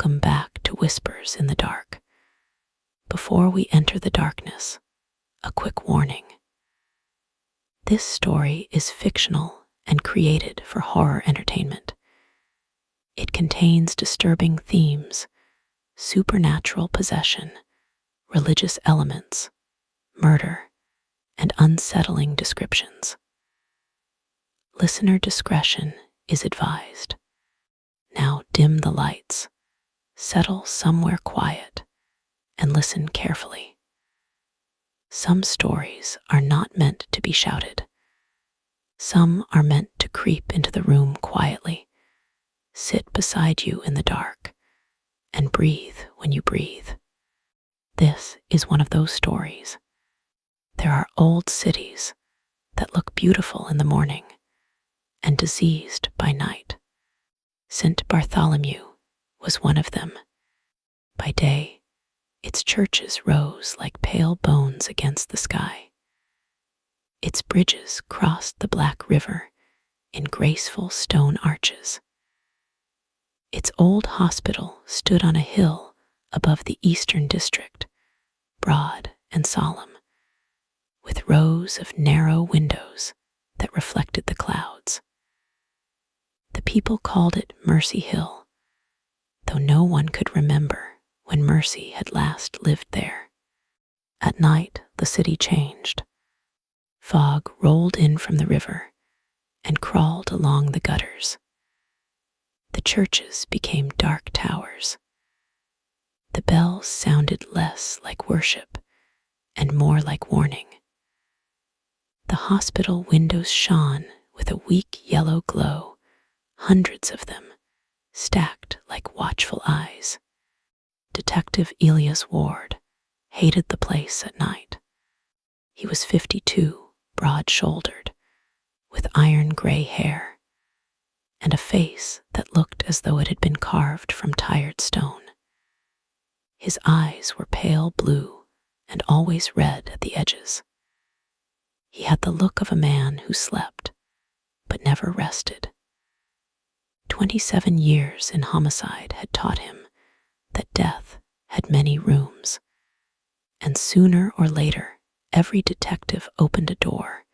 Welcome back to Whispers in the Dark. Before we enter the darkness, a quick warning. This story is fictional and created for horror entertainment. It contains disturbing themes, supernatural possession, religious elements, murder, and unsettling descriptions. Listener discretion is advised. Now dim the lights, settle somewhere quiet, and listen carefully. Some stories are not meant to be shouted. Some are meant to creep into the room quietly, sit beside you in the dark, and breathe when you breathe. This is one of those stories. There are old cities that look beautiful in the morning and diseased by night. St. Bartholomew was one of them. By day, its churches rose like pale bones against the sky. Its bridges crossed the Black River in graceful stone arches. Its old hospital stood on a hill above the Eastern District, broad and solemn, with rows of narrow windows that reflected the clouds. The people called it Mercy Hill, though no one could remember when Mercy had last lived there. At night, the city changed. Fog rolled in from the river and crawled along the gutters. The churches became dark towers. The bells sounded less like worship and more like warning. The hospital windows shone with a weak yellow glow, hundreds of them, stacked like watchful eyes. Detective Elias Ward hated the place at night. He was 52, broad-shouldered, with iron-gray hair, and a face that looked as though it had been carved from tired stone. His eyes were pale blue and always red at the edges. He had the look of a man who slept, but never rested. 27 years in homicide had taught him that death had many rooms, and sooner or later every detective opened a door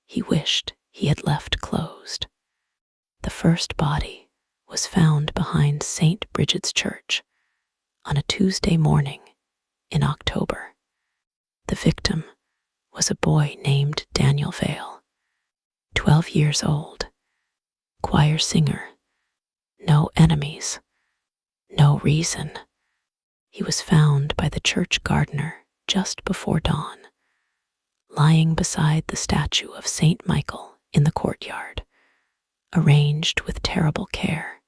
he wished he had left closed. The first body was found behind St. Bridget's Church on a Tuesday morning in October. The victim was a boy named Daniel Vale, 12 years old, choir singer, no enemies, no reason. He was found by the church gardener just before dawn, lying beside the statue of Saint Michael in the courtyard, arranged with terrible care.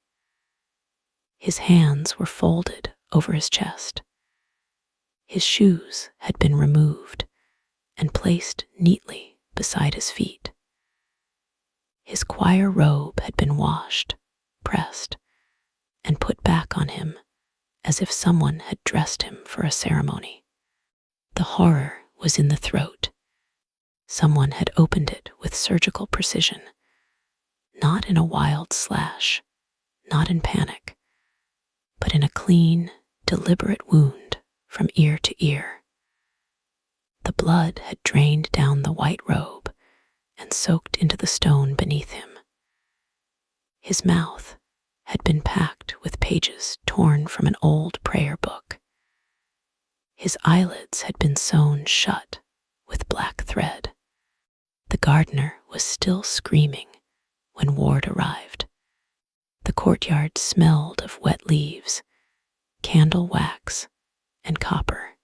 His hands were folded over his chest. His shoes had been removed and placed neatly beside his feet. His choir robe had been washed, pressed, and put back on him as if someone had dressed him for a ceremony. The horror was in the throat. Someone had opened it with surgical precision, not in a wild slash, not in panic, but in a clean, deliberate wound from ear to ear. The blood had drained down the white robe and soaked into the stone beneath him. His mouth had been packed with pages torn from an old prayer book. His eyelids had been sewn shut with black thread. The gardener was still screaming when Ward arrived. The courtyard smelled of wet leaves, candle wax, and copper.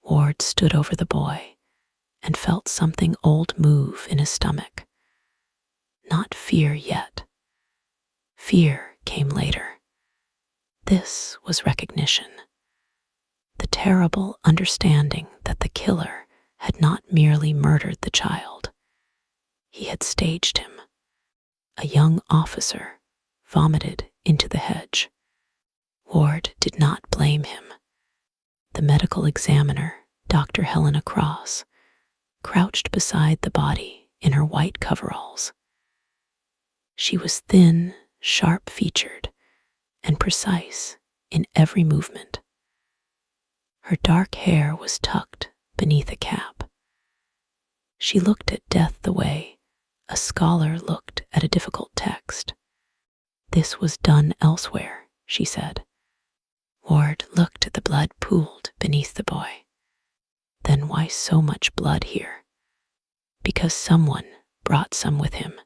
Ward stood over the boy and felt something old move in his stomach. Not fear yet. Fear came later. This was recognition. The terrible understanding that the killer had not merely murdered the child. He had staged him. A young officer vomited into the hedge. Ward did not blame him. The medical examiner, Dr. Helena Cross, crouched beside the body in her white coveralls. She was thin, sharp-featured, and precise in every movement. Her dark hair was tucked beneath a cap. She looked at death the way a scholar looked at a difficult text. "This was done elsewhere," she said. Ward looked at the blood pooled beneath the boy. "Then why so much blood here?" "Because someone brought some with him."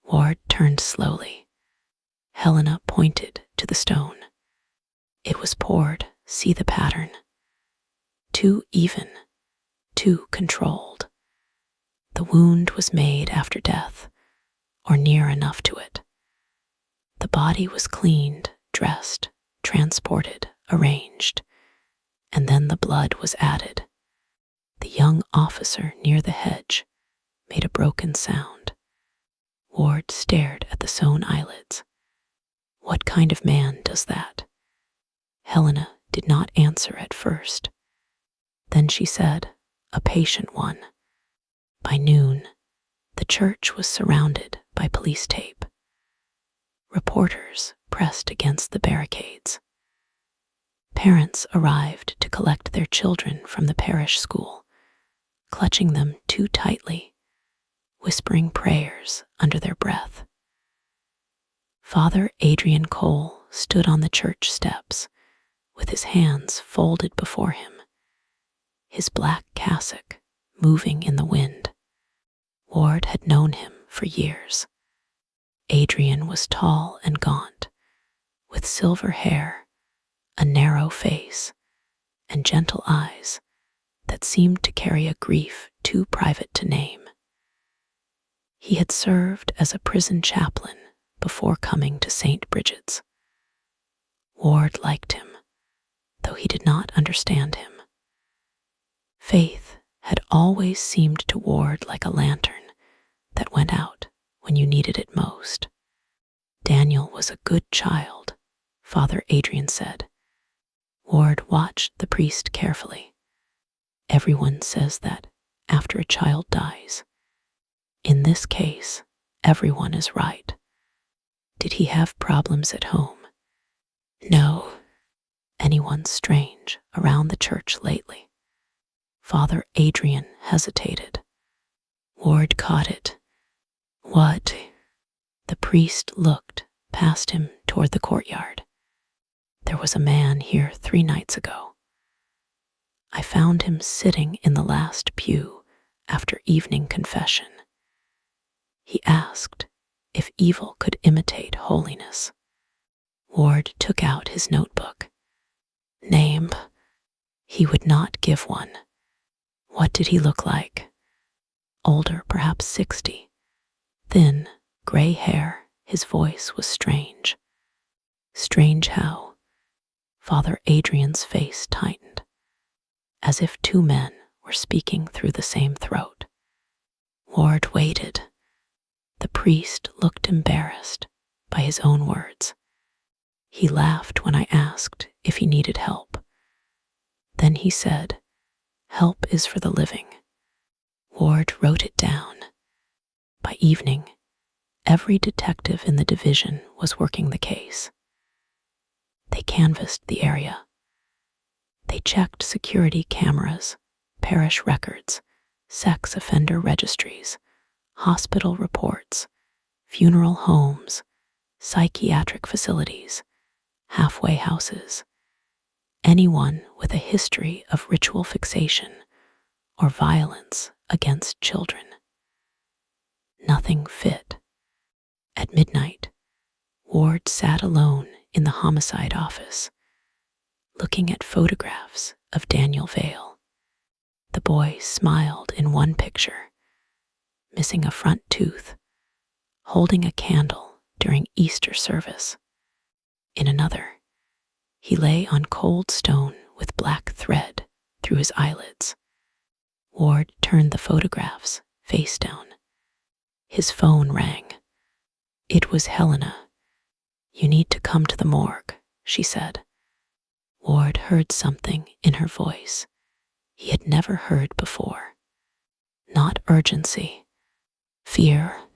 Ward turned slowly. Helena pointed to the stone. "It was poured, see the pattern. Too even, too controlled. The wound was made after death, or near enough to it. The body was cleaned, dressed, transported, arranged, and then the blood was added." The young officer near the hedge made a broken sound. Ward stared at the sewn eyelids. "What kind of man does that?" Helena did not answer at first. Then she said, "A patient one." By noon, the church was surrounded by police tape. Reporters pressed against the barricades. Parents arrived to collect their children from the parish school, clutching them too tightly, whispering prayers under their breath. Father Adrian Cole stood on the church steps with his hands folded before him, his black cassock moving in the wind. Ward had known him for years. Adrian was tall and gaunt, with silver hair, a narrow face, and gentle eyes that seemed to carry a grief too private to name. He had served as a prison chaplain before coming to St. Bridget's. Ward liked him, though he did not understand him. Faith had always seemed to Ward like a lantern that went out when you needed it most. Daniel was a good child, Father Adrian said. Ward watched the priest carefully. Everyone says that after a child dies. In this case, everyone is right. Did he have problems at home? No. Anyone strange around the church lately? Father Adrian hesitated. Ward caught it. What? The priest looked past him toward the courtyard. There was a man here 3 nights ago. I found him sitting in the last pew after evening confession. He asked if evil could imitate holiness. Ward took out his notebook. Name? He would not give one. What did he look like? Older, perhaps 60. Thin, gray hair, his voice was strange. Strange how? Father Adrian's face tightened, as if 2 men were speaking through the same throat. Ward waited. The priest looked embarrassed by his own words. He laughed when I asked if he needed help. Then he said, "Help is for the living." Ward wrote it down. By evening, every detective in the division was working the case. They canvassed the area. They checked security cameras, parish records, sex offender registries, hospital reports, funeral homes, psychiatric facilities, halfway houses. Anyone with a history of ritual fixation or violence against children. Nothing fit. At midnight, Ward sat alone in the homicide office, looking at photographs of Daniel Vale. The boy smiled in one picture, missing a front tooth, holding a candle during Easter service. In another, he lay on cold stone with black thread through his eyelids. Ward turned the photographs face down. His phone rang. It was Helena. "You need to come to the morgue," she said. Ward heard something in her voice he had never heard before. Not urgency, fear.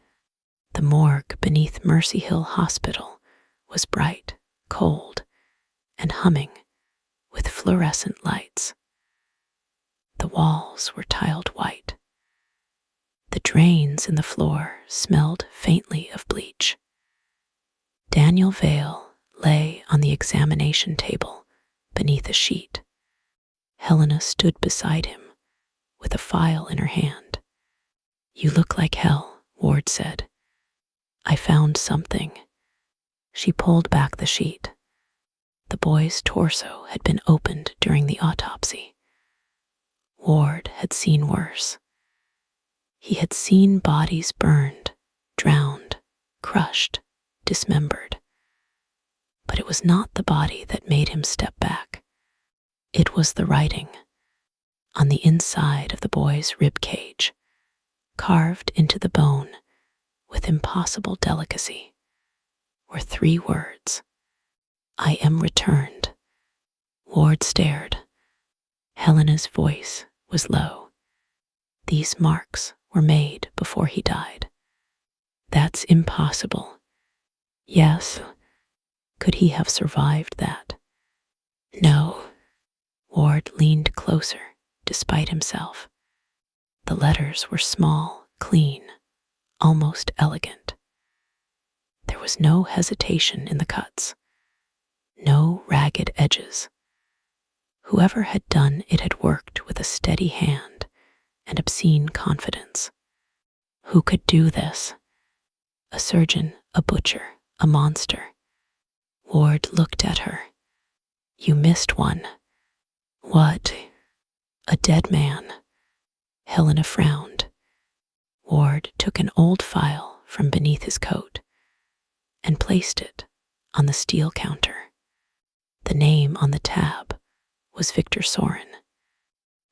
The morgue beneath Mercy Hill Hospital was bright, cold, humming with fluorescent lights. The walls were tiled white. The drains in the floor smelled faintly of bleach. Daniel Vale lay on the examination table beneath a sheet. Helena stood beside him with a file in her hand. "You look like hell," Ward said. "I found something." She pulled back the sheet. The boy's torso had been opened during the autopsy. Ward had seen worse. He had seen bodies burned, drowned, crushed, dismembered. But it was not the body that made him step back. It was the writing. On the inside of the boy's rib cage, carved into the bone with impossible delicacy, were 3 words: "I am returned." Ward stared. Helena's voice was low. "These marks were made before he died." "That's impossible." "Yes." "Could he have survived that?" "No." Ward leaned closer, despite himself. The letters were small, clean, almost elegant. There was no hesitation in the cuts, no ragged edges. Whoever had done it had worked with a steady hand and obscene confidence. Who could do this? A surgeon, a butcher, a monster. Ward looked at her. "You missed one." "What?" "A dead man." Helena frowned. Ward took an old file from beneath his coat and placed it on the steel counter. The name on the tab was Victor Sorin.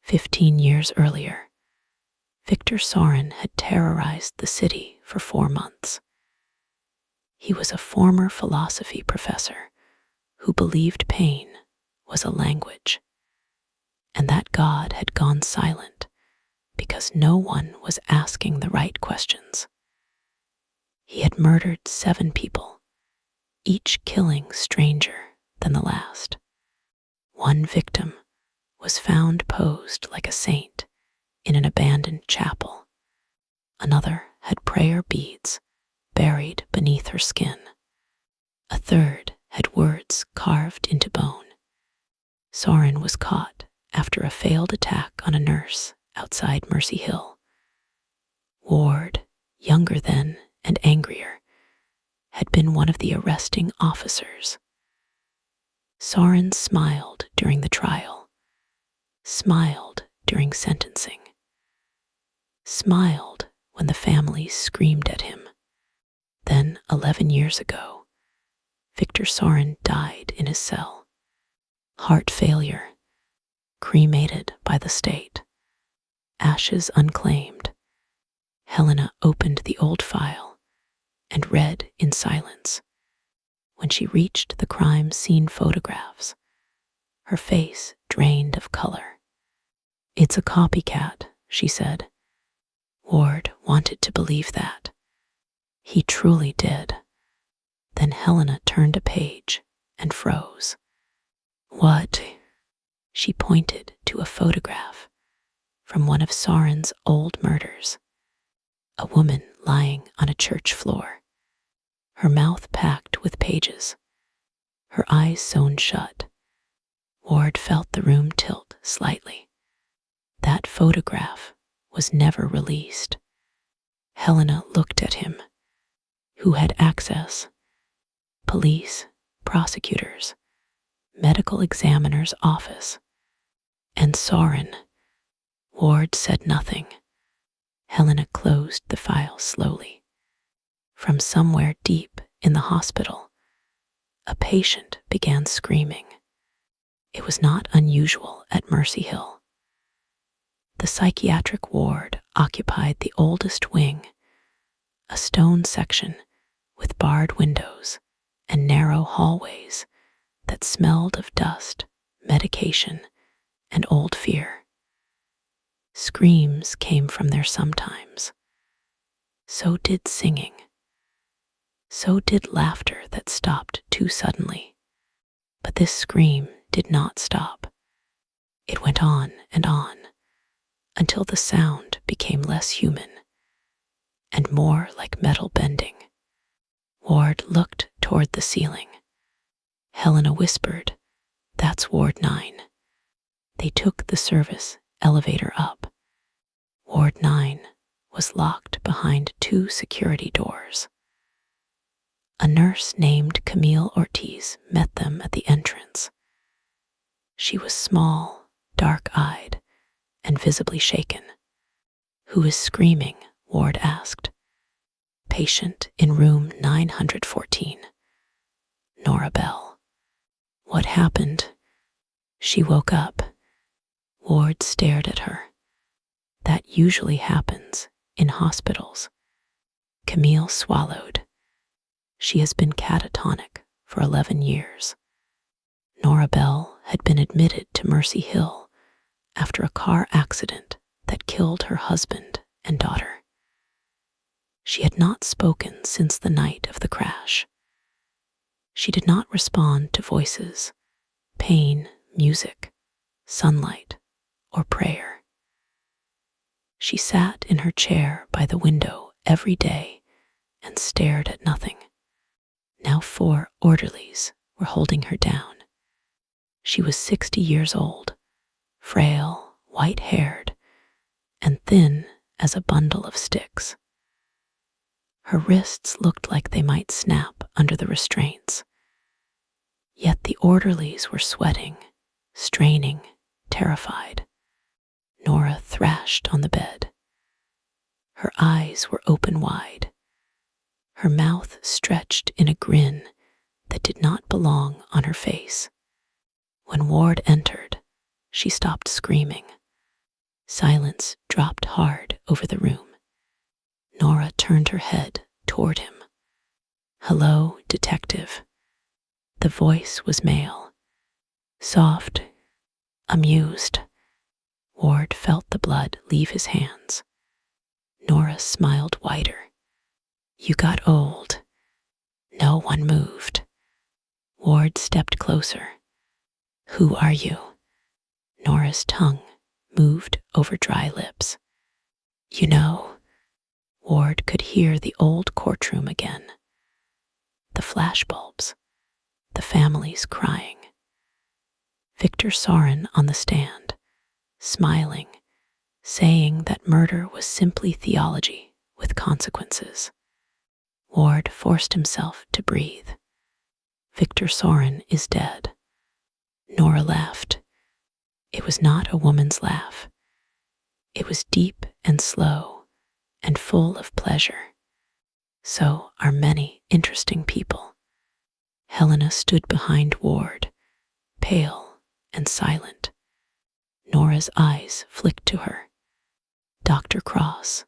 15 years earlier, Victor Sorin had terrorized the city for 4 months. He was a former philosophy professor who believed pain was a language, and that God had gone silent because no one was asking the right questions. He had murdered 7 people, each killing stranger than the last. One victim was found posed like a saint in an abandoned chapel. Another had prayer beads buried beneath her skin. A third had words carved into bone. Sorin was caught after a failed attack on a nurse outside Mercy Hill. Ward, younger then and angrier, had been one of the arresting officers. Sorin smiled during the trial, smiled during sentencing, smiled when the families screamed at him. Then, 11 years ago, Victor Sorin died in his cell. Heart failure, cremated by the state, ashes unclaimed. Helena opened the old file and read in silence. When she reached the crime scene photographs, her face drained of color. "It's a copycat," she said. Ward wanted to believe that. He truly did. Then Helena turned a page and froze. "What?" She pointed to a photograph from one of Sorin's old murders. A woman lying on a church floor, her mouth packed with pages, her eyes sewn shut. Ward felt the room tilt slightly. That photograph was never released. Helena looked at him. Who had access? Police, prosecutors, medical examiner's office. And Sorin. Ward said nothing. Helena closed the file slowly. From somewhere deep in the hospital, a patient began screaming. It was not unusual at Mercy Hill. The psychiatric ward occupied the oldest wing, a stone section with barred windows and narrow hallways that smelled of dust, medication, and old fear. Screams came from there sometimes. So did singing. So did laughter that stopped too suddenly. But this scream did not stop. It went on and on until the sound became less human and more like metal bending. Ward looked toward the ceiling. Helena whispered, "That's Ward 9. They took the service elevator up. Ward 9 was locked behind 2 security doors. A nurse named Camille Ortiz met them at the entrance. She was small, dark-eyed, and visibly shaken. "Who is screaming?" Ward asked. "Patient in room 914. Nora Bell." "What happened?" "She woke up." Ward stared at her. "That usually happens in hospitals." Camille swallowed. "She has been catatonic for 11 years. Nora Bell had been admitted to Mercy Hill after a car accident that killed her husband and daughter. She had not spoken since the night of the crash. She did not respond to voices, pain, music, sunlight, or prayer. She sat in her chair by the window every day and stared at nothing. Now 4 orderlies were holding her down. She was 60 years old, frail, white-haired, and thin as a bundle of sticks. Her wrists looked like they might snap under the restraints. Yet the orderlies were sweating, straining, terrified. Nora thrashed on the bed. Her eyes were open wide, her mouth stretched in a grin that did not belong on her face. When Ward entered, she stopped screaming. Silence dropped hard over the room. Nora turned her head toward him. "Hello, detective." The voice was male, soft, amused. Ward felt the blood leave his hands. Nora smiled wider. "You got old." No one moved. Ward stepped closer. "Who are you?" Nora's tongue moved over dry lips. "You know." Ward could hear the old courtroom again. The flashbulbs, the families crying. Victor Sorin on the stand, smiling, saying that murder was simply theology with consequences. Ward forced himself to breathe. Victor Sorin is dead. Nora laughed. It was not a woman's laugh. It was deep and slow and full of pleasure. So are many interesting people. Helena stood behind Ward, pale and silent. Nora's eyes flicked to her. "Dr. Cross,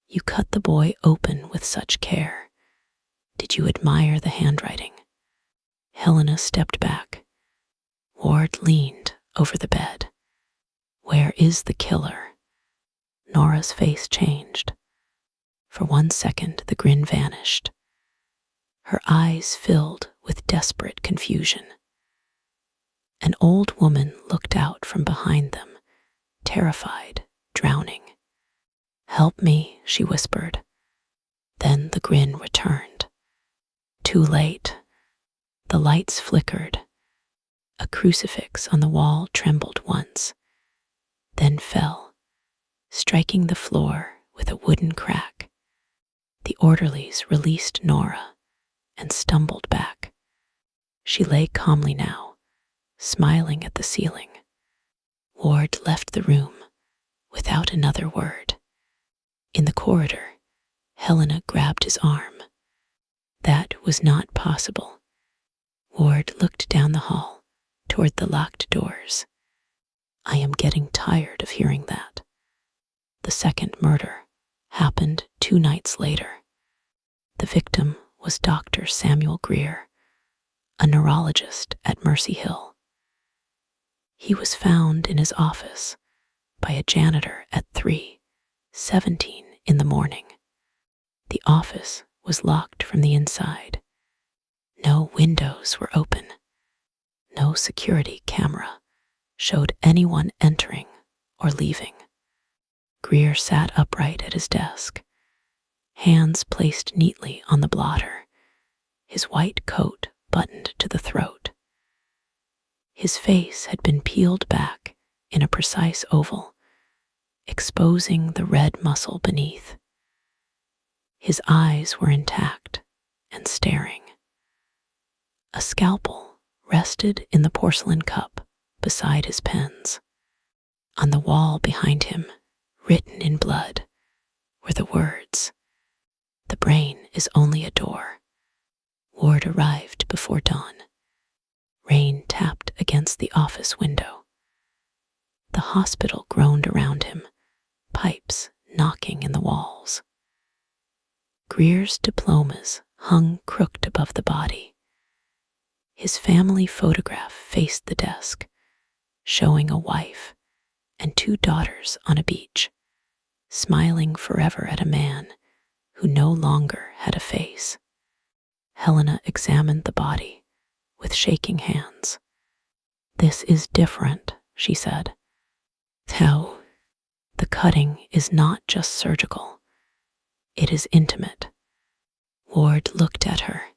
you cut the boy open with such care. Did you admire the handwriting?" Helena stepped back. Ward leaned over the bed. "Where is the killer?" Nora's face changed. For 1 second, the grin vanished. Her eyes filled with desperate confusion. An old woman looked out from behind them, terrified, drowning. "Help me," she whispered. Then the grin returned. Too late. The lights flickered. A crucifix on the wall trembled once, then fell, striking the floor with a wooden crack. The orderlies released Nora and stumbled back. She lay calmly now, smiling at the ceiling. Ward left the room without another word. In the corridor, Helena grabbed his arm. That was not possible. Ward looked down the hall toward the locked doors. "I am getting tired of hearing that." The second murder happened 2 nights later. The victim was Dr. Samuel Greer, a neurologist at Mercy Hill. He was found in his office by a janitor at 3:17 in the morning. The office was locked from the inside. No windows were open. security camera showed anyone entering or leaving. Greer sat upright at his desk, hands placed neatly on the blotter, his white coat buttoned to the throat. His face had been peeled back in a precise oval, exposing the red muscle beneath. His eyes were intact and staring. A scalpel rested in the porcelain cup beside his pens. On the wall behind him, written in blood, were the words, "The brain is only a door." Ward arrived before dawn. Rain tapped against the office window. The hospital groaned around him, pipes knocking in the walls. Greer's diplomas hung crooked above the body. His family photograph faced the desk, showing a wife and 2 daughters on a beach, smiling forever at a man who no longer had a face. Helena examined the body with shaking hands. "This is different," she said. "How? The cutting is not just surgical. It is intimate." Ward looked at her.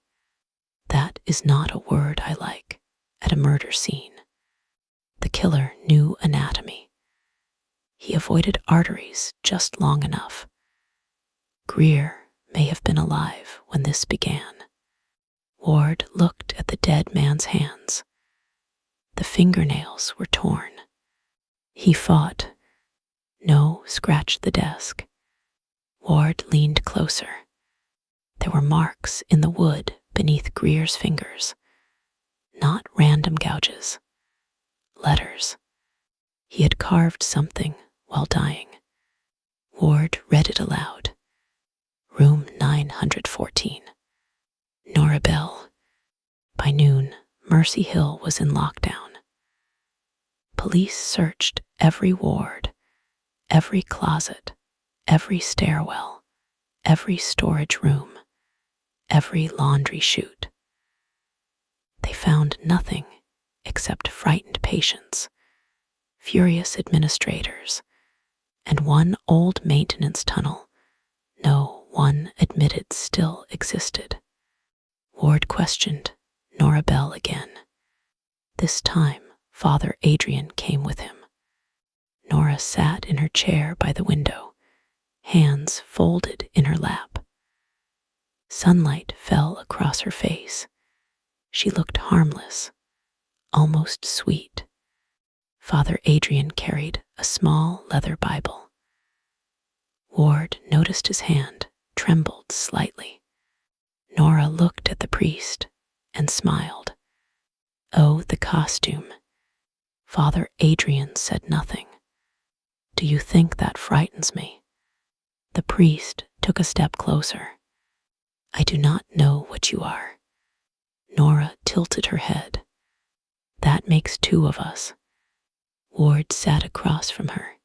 "That is not a word I like at a murder scene." The killer knew anatomy. He avoided arteries just long enough. Greer may have been alive when this began. Ward looked at the dead man's hands. The fingernails were torn. He fought. No, scratched the desk. Ward leaned closer. There were marks in the wood beneath Greer's fingers. Not random gouges. Letters. He had carved something while dying. Ward read it aloud. "Room 914. Nora Bell." By noon, Mercy Hill was in lockdown. Police searched every ward, every closet, every stairwell, every storage room, every laundry chute. They found nothing except frightened patients, furious administrators, and one old maintenance tunnel no one admitted still existed. Ward questioned Nora Bell again. This time, Father Adrian came with him. Nora sat in her chair by the window, hands folded in her lap. Sunlight fell across her face. She looked harmless, almost sweet. Father Adrian carried a small leather Bible. Ward noticed his hand trembled slightly. Nora looked at the priest and smiled. "Oh, the costume." Father Adrian said nothing. "Do you think that frightens me?" The priest took a step closer. "I do not know what you are." Nora tilted her head. "That makes 2 of us." Ward sat across from her.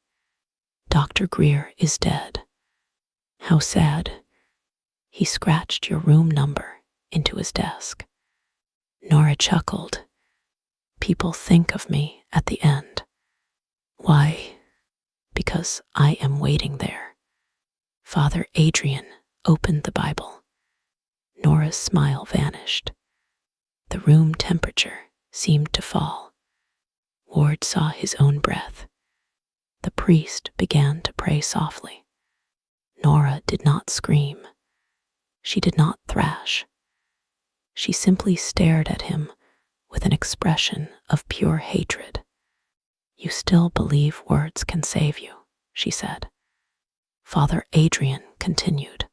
"Dr. Greer is dead." "How sad." He scratched your room number into his desk. Nora chuckled. "People think of me at the end." "Why?" "Because I am waiting there." Father Adrian opened the Bible. Nora's smile vanished. The room temperature seemed to fall. Ward saw his own breath. The priest began to pray softly. Nora did not scream. She did not thrash. She simply stared at him with an expression of pure hatred. "You still believe words can save you," she said. Father Adrian continued.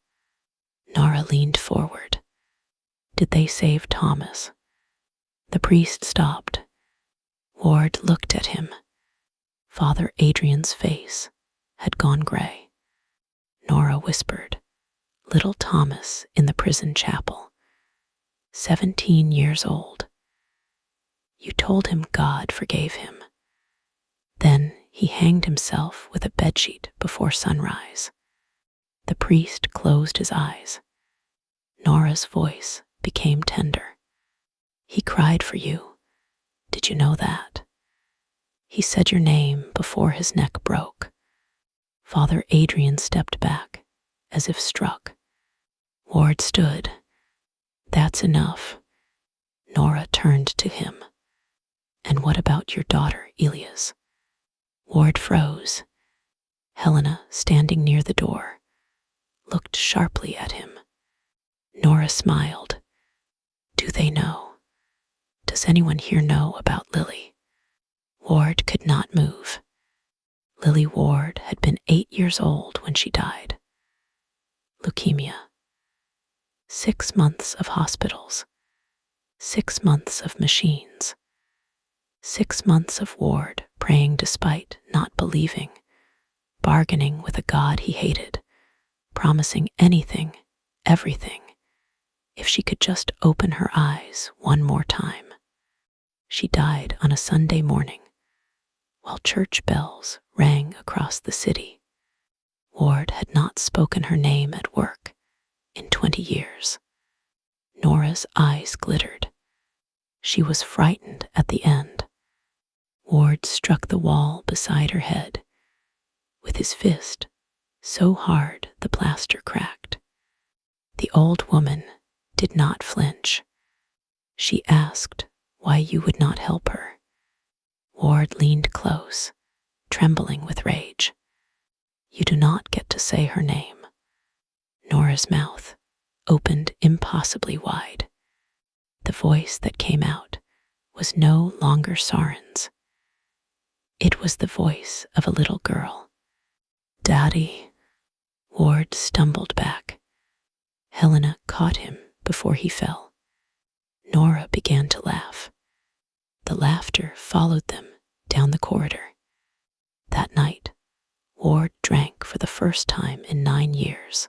Nora leaned forward. "Did they save Thomas?" The priest stopped. Ward looked at him. Father Adrian's face had gone gray. Nora whispered, "Little Thomas in the prison chapel, 17 years old. You told him God forgave him. Then he hanged himself with a bedsheet before sunrise." The priest closed his eyes. Nora's voice became tender. "He cried for you. Did Did you know that? He said your name before his neck broke. Father Adrian stepped back, as if struck. Ward stood. That's enough. Nora turned to him. And what about your daughter, Elias? Ward froze. Helena, standing near the door, looked sharply at him. Nora smiled. Do they know? Does anyone here know about Lily? Ward could not move. Lily Ward had been 8 years old when she died. Leukemia. 6 months of hospitals. 6 months of machines. 6 months of Ward praying despite not believing, bargaining with a God he hated, promising anything, everything, if she could just open her eyes one more time. She died on a Sunday morning, while church bells rang across the city. Ward had not spoken her name at work in 20 years. Nora's eyes glittered. She was frightened at the end. Ward struck the wall beside her head with his fist so hard the plaster cracked. The old woman did not flinch. She asked why you would not help her. Ward leaned close, trembling with rage. You do not get to say her name. Nora's mouth opened impossibly wide. The voice that came out was no longer Soren's. It was the voice of a little girl. Daddy. Ward stumbled back. Helena caught him before he fell. Nora began to laugh. The laughter followed them down the corridor. That night, Ward drank for the first time in 9 years.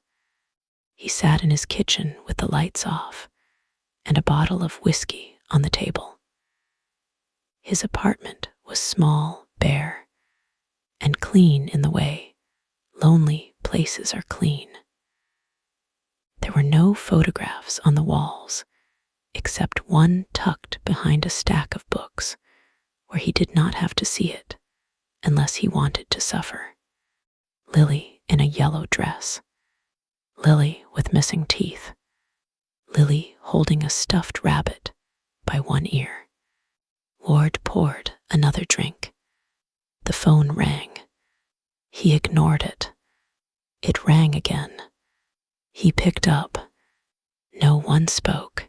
He sat in his kitchen with the lights off and a bottle of whiskey on the table. His apartment was small, bare, and clean in the way lonely places are clean. There were no photographs on the walls, except one tucked behind a stack of books, where he did not have to see it unless he wanted to suffer. Lily in a yellow dress. Lily with missing teeth. Lily holding a stuffed rabbit by one ear. Ward poured another drink. The phone rang. He ignored it. It rang again. He picked up. No one spoke.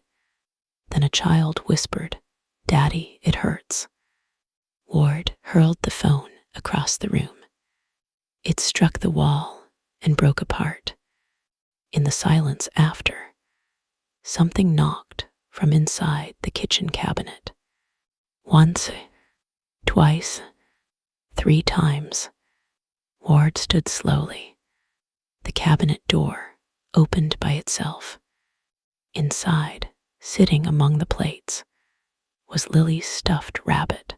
Then a child whispered, Daddy, it hurts. Ward hurled the phone across the room. It struck the wall and broke apart. In the silence after, something knocked from inside the kitchen cabinet. Once, twice, 3 times. Ward stood slowly. The cabinet door opened by itself. Inside, sitting among the plates, was Lily's stuffed rabbit.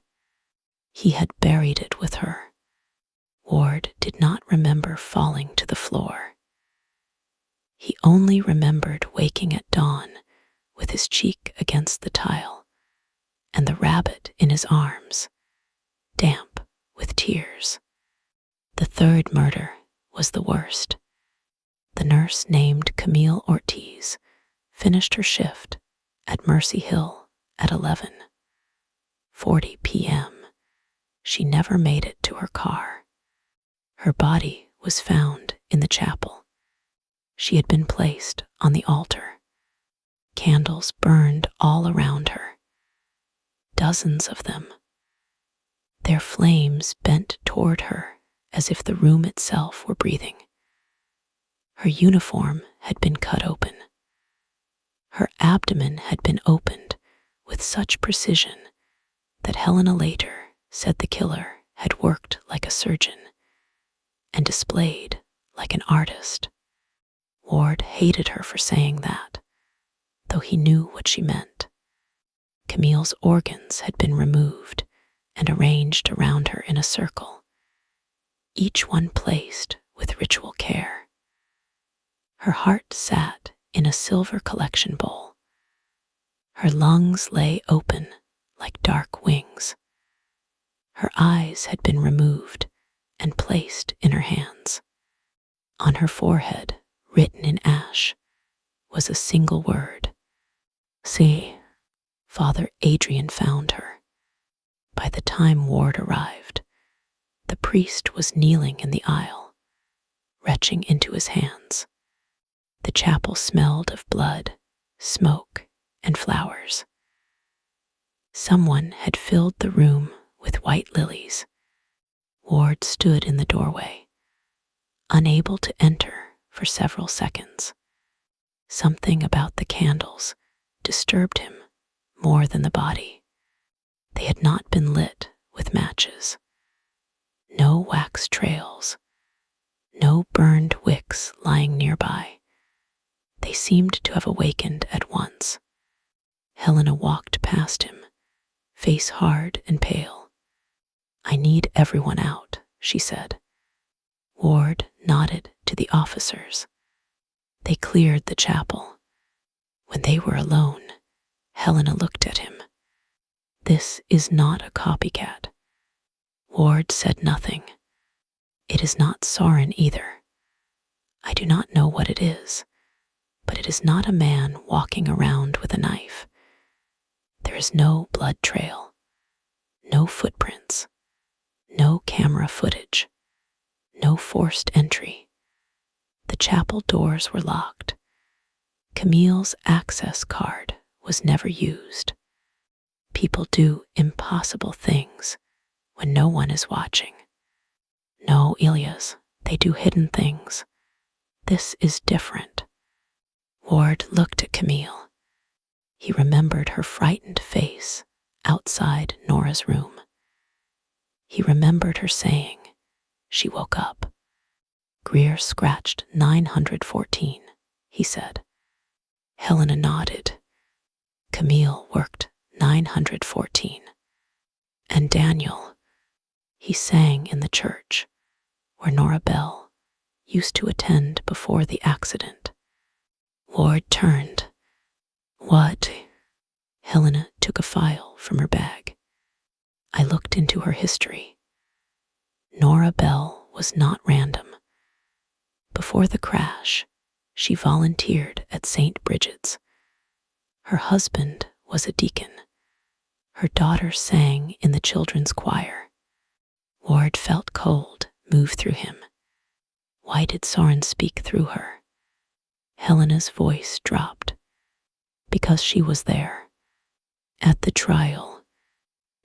He had buried it with her. Ward did not remember falling to the floor. He only remembered waking at dawn with his cheek against the tile and the rabbit in his arms, damp with tears. The third murder was the worst. The nurse named Camille Ortiz finished her shift at Mercy Hill at 11:40 p.m. She never made it to her car. Her body was found in the chapel. She had been placed on the altar. Candles burned all around her. Dozens of them. Their flames bent toward her as if the room itself were breathing. Her uniform had been cut open. Her abdomen had been opened with such precision that Helena later said the killer had worked like a surgeon and displayed like an artist. Ward hated her for saying that, though he knew what she meant. Camille's organs had been removed and arranged around her in a circle, each one placed with ritual care. Her heart sat in a silver collection bowl. Her lungs lay open like dark wings. Her eyes had been removed and placed in her hands. On her forehead, written in ash, was a single word. See, Father Adrian found her. By the time Ward arrived, the priest was kneeling in the aisle, retching into his hands. The chapel smelled of blood, smoke, and flowers. Someone had filled the room with white lilies. Ward stood in the doorway, unable to enter for several seconds. Something about the candles disturbed him more than the body. They had not been lit with matches. No wax trails, no burned wicks lying nearby. They seemed to have awakened at once. Helena walked past him, face hard and pale. I need everyone out, she said. Ward nodded to the officers. They cleared the chapel. When they were alone, Helena looked at him. This is not a copycat. Ward said nothing. It is not Soren either. I do not know what it is, but it is not a man walking around with a knife. There is no blood trail, no footprints, no camera footage, no forced entry. The chapel doors were locked. Camille's access card was never used. People do impossible things when no one is watching. No, Ilias, they do hidden things. This is different. Ward looked at Camille. He remembered her frightened face outside Nora's room. He remembered her saying, she woke up. Greer scratched 914, he said. Helena nodded. Camille worked 914. And Daniel, he sang in the church where Nora Bell used to attend before the accident. Ward turned. What? Helena took a file from her bag. I looked into her history. Nora Bell was not random. Before the crash, she volunteered at St. Bridget's. Her husband was a deacon. Her daughter sang in the children's choir. Ward felt cold move through him. Why did Soren speak through her? Helena's voice dropped. Because she was there. At the trial.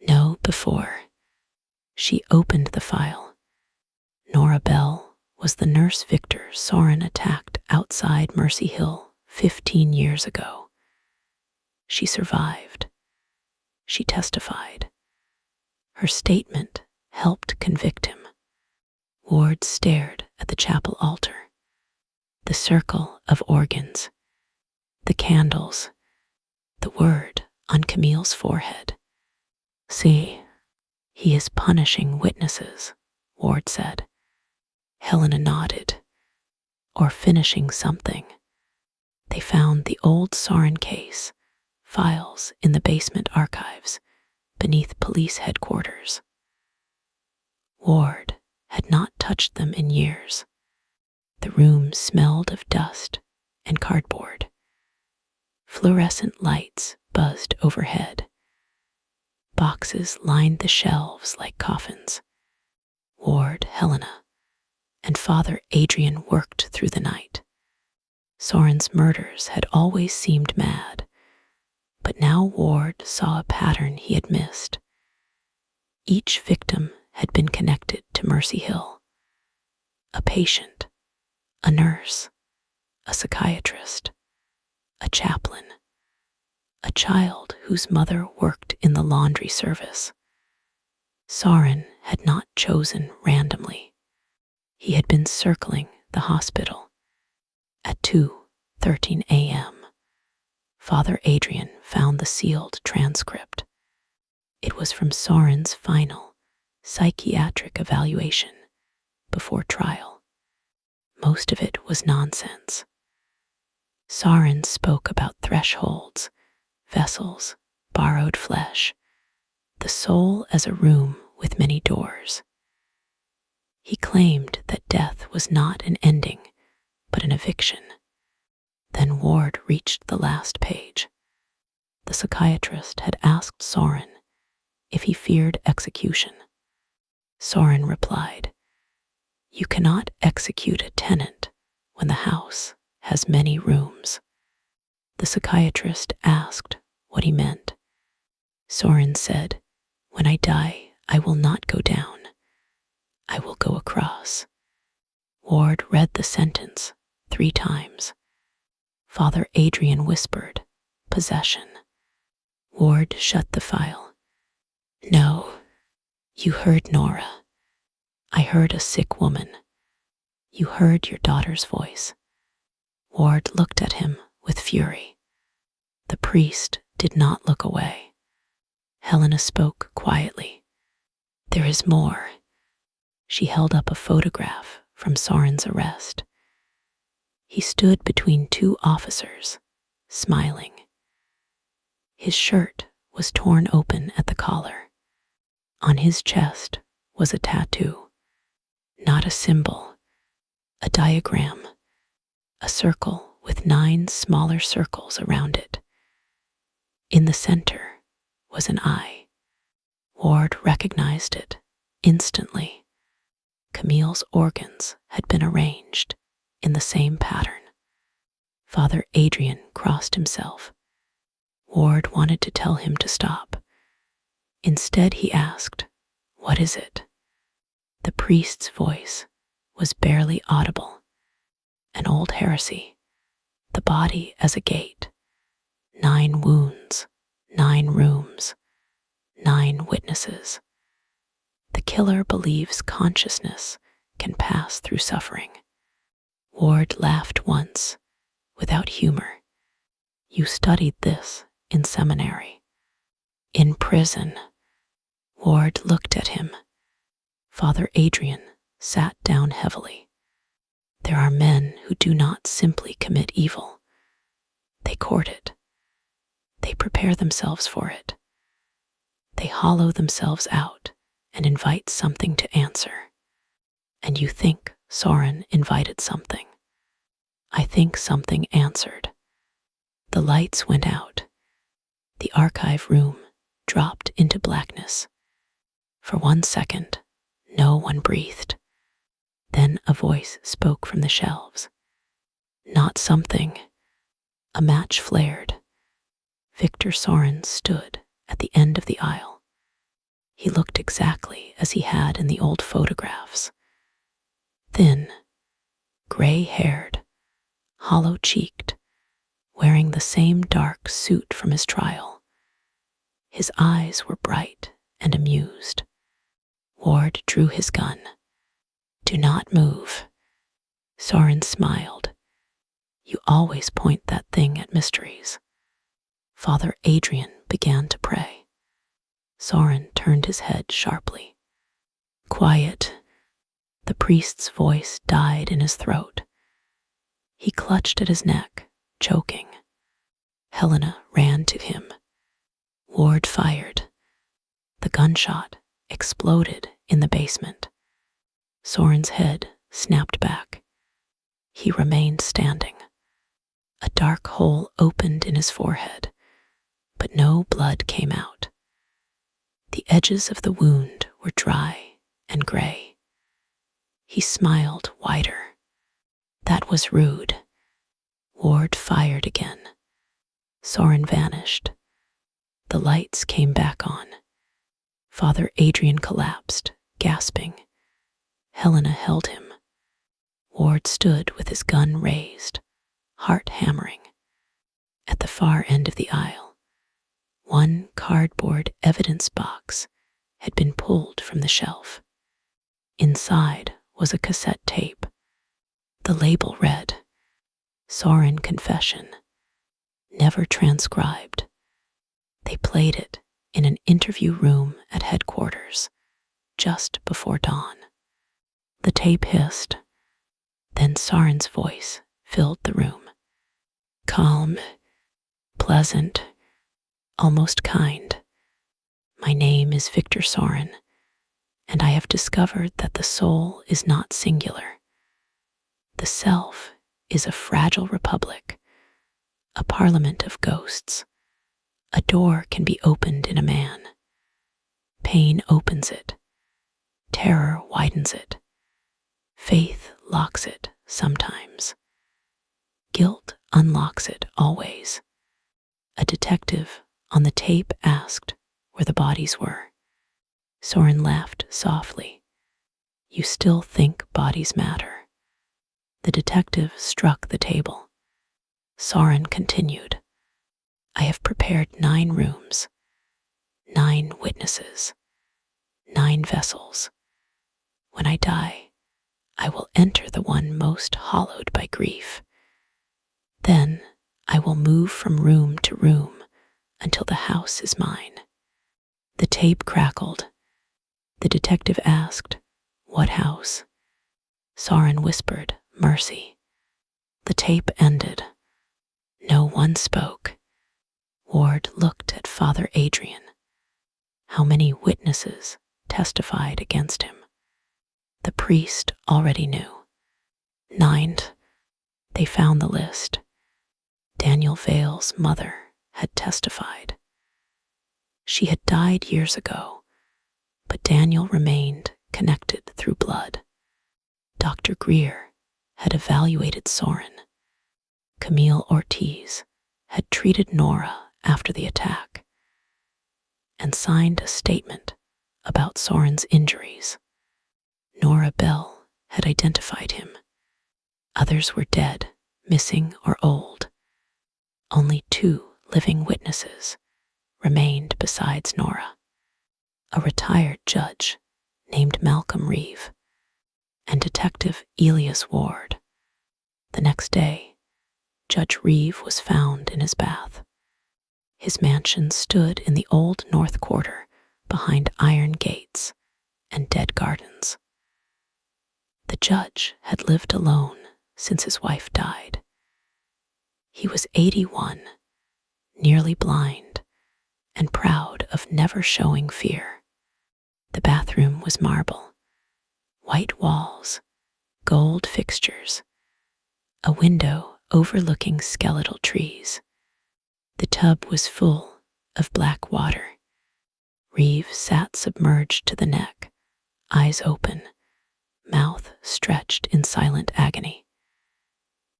No, before. She opened the file. Nora Bell was the nurse Victor Soren attacked outside Mercy Hill 15 years ago. She survived. She testified. Her statement helped convict him. Ward stared at the chapel altar. The circle of organs. The candles. The word on Camille's forehead. See, he is punishing witnesses, Ward said. Helena nodded. Or finishing something. They found the old Soren case, files in the basement archives, beneath police headquarters. Ward had not touched them in years. The room smelled of dust and cardboard. Fluorescent lights buzzed overhead. Boxes lined the shelves like coffins. Ward, Helena, and Father Adrian worked through the night. Soren's murders had always seemed mad, but now Ward saw a pattern he had missed. Each victim had been connected to Mercy Hill. A patient, a nurse, a psychiatrist, a chaplain, a child whose mother worked in the laundry service. Soren had not chosen randomly. He had been circling the hospital. At 2:13 a.m., Father Adrian found the sealed transcript. It was from Soren's final psychiatric evaluation before trial. Most of it was nonsense. Soren spoke about thresholds, vessels, borrowed flesh, the soul as a room with many doors. He claimed that death was not an ending, but an eviction. Then Ward reached the last page. The psychiatrist had asked Soren if he feared execution. Soren replied, "You cannot execute a tenant when the house has many rooms." The psychiatrist asked what he meant. Soren said, "When I die, I will not go down. I will go across." Ward read the sentence 3 times. Father Adrian whispered, "Possession." Ward shut the file. "No, you heard Nora. I heard a sick woman. You heard your daughter's voice." Ward looked at him with fury. The priest did not look away. Helena spoke quietly. "There is more." She held up a photograph from Soren's arrest. He stood between 2 officers, smiling. His shirt was torn open at the collar. On his chest was a tattoo. Not a symbol, a diagram, a circle with 9 smaller circles around it. In the center was an eye. Ward recognized it instantly. Camille's organs had been arranged in the same pattern. Father Adrian crossed himself. Ward wanted to tell him to stop. Instead, he asked, "What is it?" The priest's voice was barely audible. An old heresy, the body as a gate, 9 wounds, 9 rooms, 9 witnesses. The killer believes consciousness can pass through suffering. Ward laughed once, without humor. "You studied this in seminary." "In prison." Ward looked at him. Father Adrian sat down heavily. "There are men who do not simply commit evil. They court it. They prepare themselves for it. They hollow themselves out and invite something to answer. And you think Soren invited something. I think something answered." The lights went out. The archive room dropped into blackness. For 1 second, no one breathed. Then a voice spoke from the shelves. "Not something." A match flared. Victor Soren stood at the end of the aisle. He looked exactly as he had in the old photographs. Thin, gray-haired, hollow-cheeked, wearing the same dark suit from his trial. His eyes were bright and amused. Ward drew his gun. "Do not move." Soren smiled. "You always point that thing at mysteries." Father Adrian began to pray. Soren turned his head sharply. "Quiet." The priest's voice died in his throat. He clutched at his neck, choking. Helena ran to him. Ward fired. The gunshot exploded in the basement. Soren's head snapped back. He remained standing. A dark hole opened in his forehead, but no blood came out. The edges of the wound were dry and gray. He smiled wider. "That was rude." Ward fired again. Soren vanished. The lights came back on. Father Adrian collapsed, gasping. Helena held him. Ward stood with his gun raised, heart hammering. At the far end of the aisle, one cardboard evidence box had been pulled from the shelf. Inside was a cassette tape. The label read, "Soren Confession," never transcribed. They played it in an interview room at headquarters, just before dawn. The tape hissed. Then Soren's voice filled the room. Calm, pleasant, almost kind. My name is Victor Sorin, and I have discovered that the soul is not singular. The self is a fragile republic, a parliament of ghosts. A door can be opened in a man. Pain opens it. Terror widens it. Faith locks it sometimes. Guilt unlocks it always. A detective on the tape asked where the bodies were. Soren laughed softly. You still think bodies matter. The detective struck the table. Soren continued. I have prepared 9 rooms, 9 witnesses, 9 vessels. When I die, I will enter the one most hollowed by grief. Then I will move from room to room until the house is mine. The tape crackled. The detective asked, What house? Soren whispered, Mercy. The tape ended. No one spoke. Ward looked at Father Adrian. How many witnesses testified against him? The priest already knew. 9. They found the list. Daniel Vale's mother had testified. She had died years ago, but Daniel remained connected through blood. Dr. Greer had evaluated Soren. Camille Ortiz had treated Nora after the attack and signed a statement about Soren's injuries. Nora Bell had identified him. Others were dead, missing, or old. Only 2 living witnesses remained besides Nora. A retired judge named Malcolm Reeve and Detective Elias Ward. The next day, Judge Reeve was found in his bath. His mansion stood in the old North Quarter behind iron gates and dead gardens. The judge had lived alone since his wife died. He was 81, nearly blind, and proud of never showing fear. The bathroom was marble, white walls, gold fixtures, a window overlooking skeletal trees. The tub was full of black water. Reeve sat submerged to the neck, eyes open, mouth stretched in silent agony.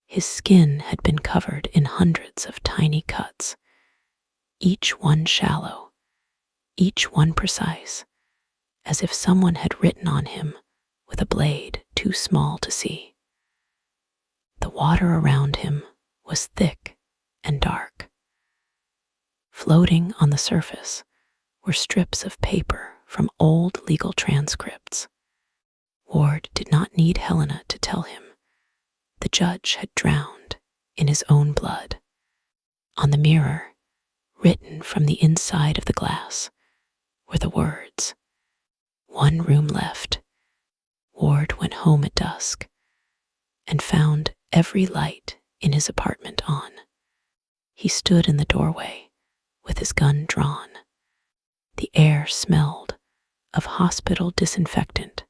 His skin had been covered in hundreds of tiny cuts, each one shallow, each one precise, as if someone had written on him with a blade too small to see. The water around him was thick and dark. Floating on the surface were strips of paper from old legal transcripts. Ward did not need Helena to tell him. The judge had drowned in his own blood. On the mirror, written from the inside of the glass, were the words, 1 room left. Ward went home at dusk and found every light in his apartment on. He stood in the doorway with his gun drawn. The air smelled of hospital disinfectant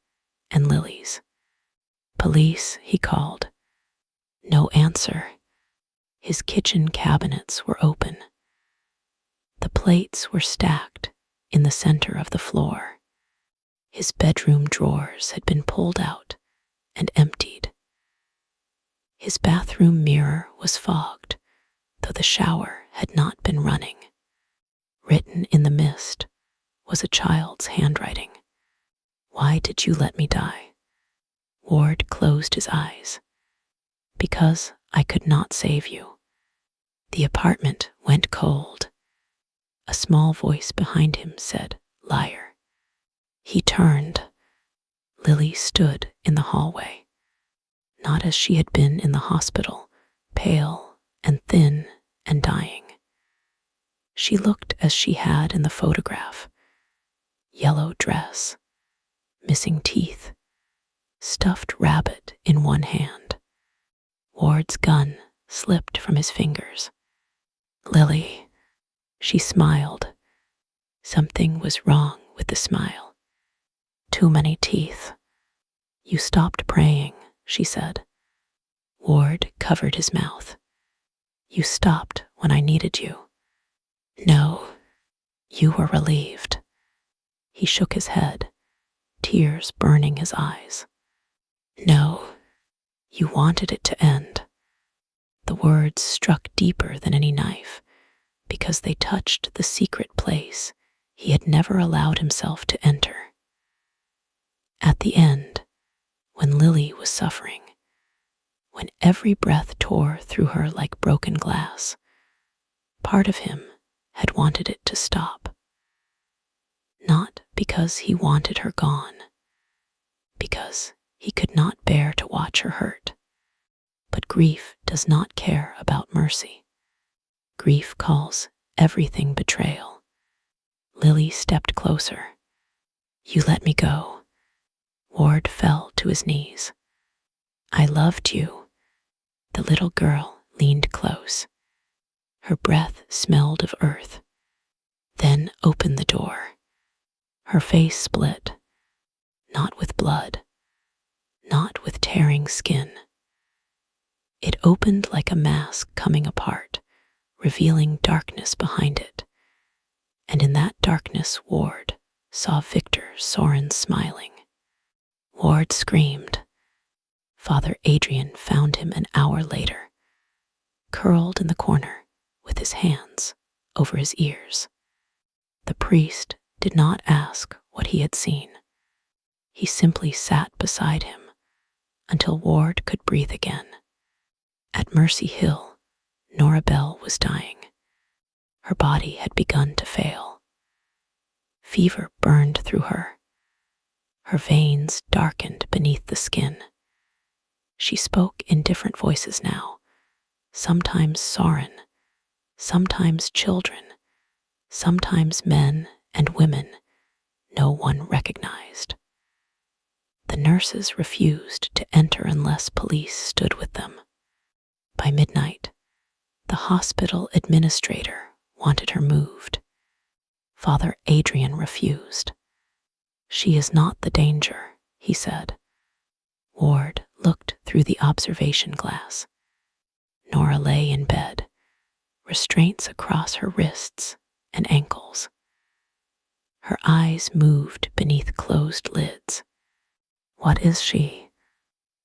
and lilies. Police, he called. No answer. His kitchen cabinets were open. The plates were stacked in the center of the floor. His bedroom drawers had been pulled out and emptied. His bathroom mirror was fogged, though the shower had not been running. Written in the mist was a child's handwriting. Why did you let me die? Ward closed his eyes. Because I could not save you. The apartment went cold. A small voice behind him said, Liar. He turned. Lily stood in the hallway, not as she had been in the hospital, pale and thin and dying. She looked as she had in the photograph. Yellow dress, missing teeth, stuffed rabbit in one hand. Ward's gun slipped from his fingers. Lily, she smiled. Something was wrong with the smile. Too many teeth. You stopped praying, she said. Ward covered his mouth. You stopped when I needed you. No, you were relieved. He shook his head, tears burning his eyes. No, you wanted it to end. The words struck deeper than any knife because they touched the secret place he had never allowed himself to enter. At the end, when Lily was suffering, when every breath tore through her like broken glass, part of him had wanted it to stop. Not because he wanted her gone, because he could not bear to watch her hurt. But grief does not care about mercy. Grief calls everything betrayal. Lily stepped closer. You let me go. Ward fell to his knees. I loved you. The little girl leaned close. Her breath smelled of earth, then opened the door. Her face split, not with blood, not with tearing skin. It opened like a mask coming apart, revealing darkness behind it. And in that darkness, Ward saw Victor Soren smiling. Ward screamed. Father Adrian found him an hour later, curled in the corner with his hands over his ears. The priest did not ask what he had seen. He simply sat beside him until Ward could breathe again. At Mercy Hill, Nora Bell was dying. Her body had begun to fail. Fever burned through her. Her veins darkened beneath the skin. She spoke in different voices now, sometimes Soren, sometimes children, sometimes men and women no one recognized. The nurses refused to enter unless police stood with them. By midnight, the hospital administrator wanted her moved. Father Adrian refused. She is not the danger, he said. Ward looked through the observation glass. Nora lay in bed, restraints across her wrists and ankles. Her eyes moved beneath closed lids. What is she?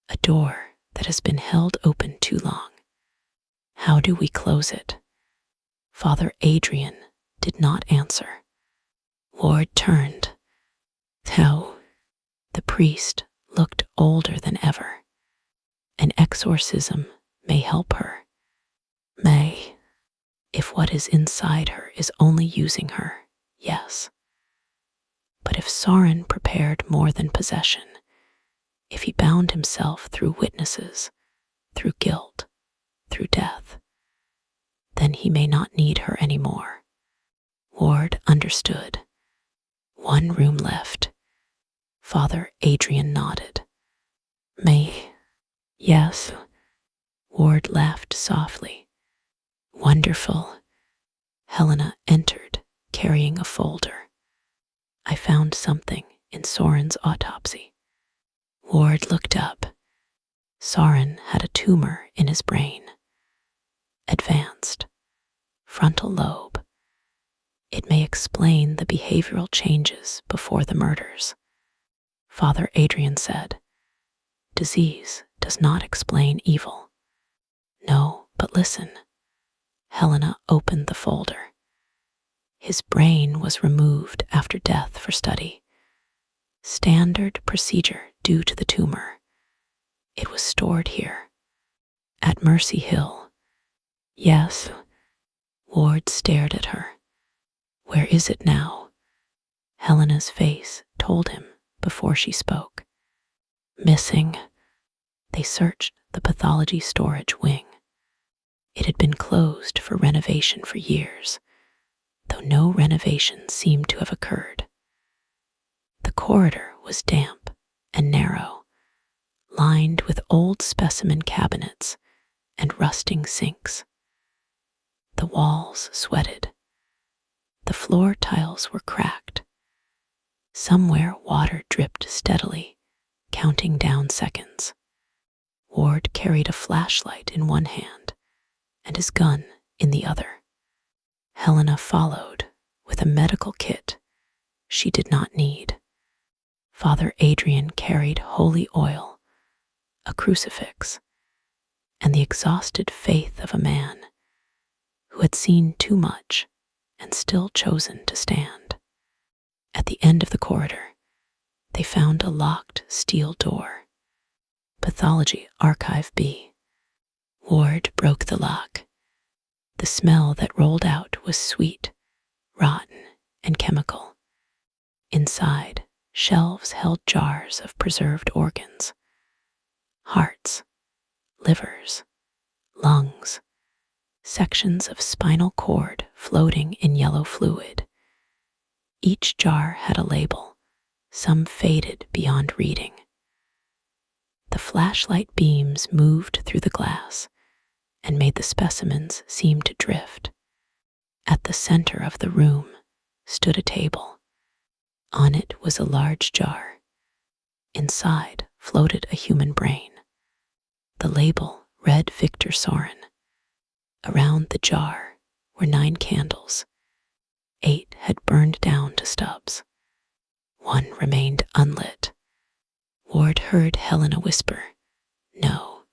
A door that has been held open too long. How do we close it? Father Adrian did not answer. Ward turned. How? The priest looked older than ever. An exorcism may help her. May. If what is inside her is only using her, yes. But if Soren prepared more than possession, if he bound himself through witnesses, through guilt, through death, then he may not need her anymore. Ward understood. One room left. Father Adrian nodded. May. Yes. Ward laughed softly. Wonderful. Helena entered, carrying a folder. I found something in Soren's autopsy. Ward looked up. Soren had a tumor in his brain. Advanced. Frontal lobe. It may explain the behavioral changes before the murders. Father Adrian said, disease does not explain evil. No, but listen. Helena opened the folder. His brain was removed after death for study. Standard procedure due to the tumor. It was stored here. At Mercy Hill. Yes. Ward stared at her. Where is it now? Helena's face told him before she spoke. Missing. They searched the pathology storage wing. It had been closed for renovation for years, though no renovation seemed to have occurred. The corridor was damp and narrow, lined with old specimen cabinets and rusting sinks. The walls sweated. The floor tiles were cracked. Somewhere water dripped steadily, counting down seconds. Ward carried a flashlight in one hand and his gun in the other. Helena followed with a medical kit she did not need. Father Adrian carried holy oil, a crucifix, and the exhausted faith of a man who had seen too much and still chosen to stand. At the end of the corridor, they found a locked steel door. Pathology Archive B. Ward broke the lock. The smell that rolled out was sweet, rotten, and chemical. Inside, shelves held jars of preserved organs, hearts, livers, lungs, sections of spinal cord floating in yellow fluid. Each jar had a label, some faded beyond reading. The flashlight beams moved through the glass and made the specimens seem to drift. At the center of the room stood a table. On it was a large jar. Inside floated a human brain. The label read Victor Sorin. Around the jar were 9 candles. 8 had burned down to stubs. 1 remained unlit. Ward heard Helena whisper, "No."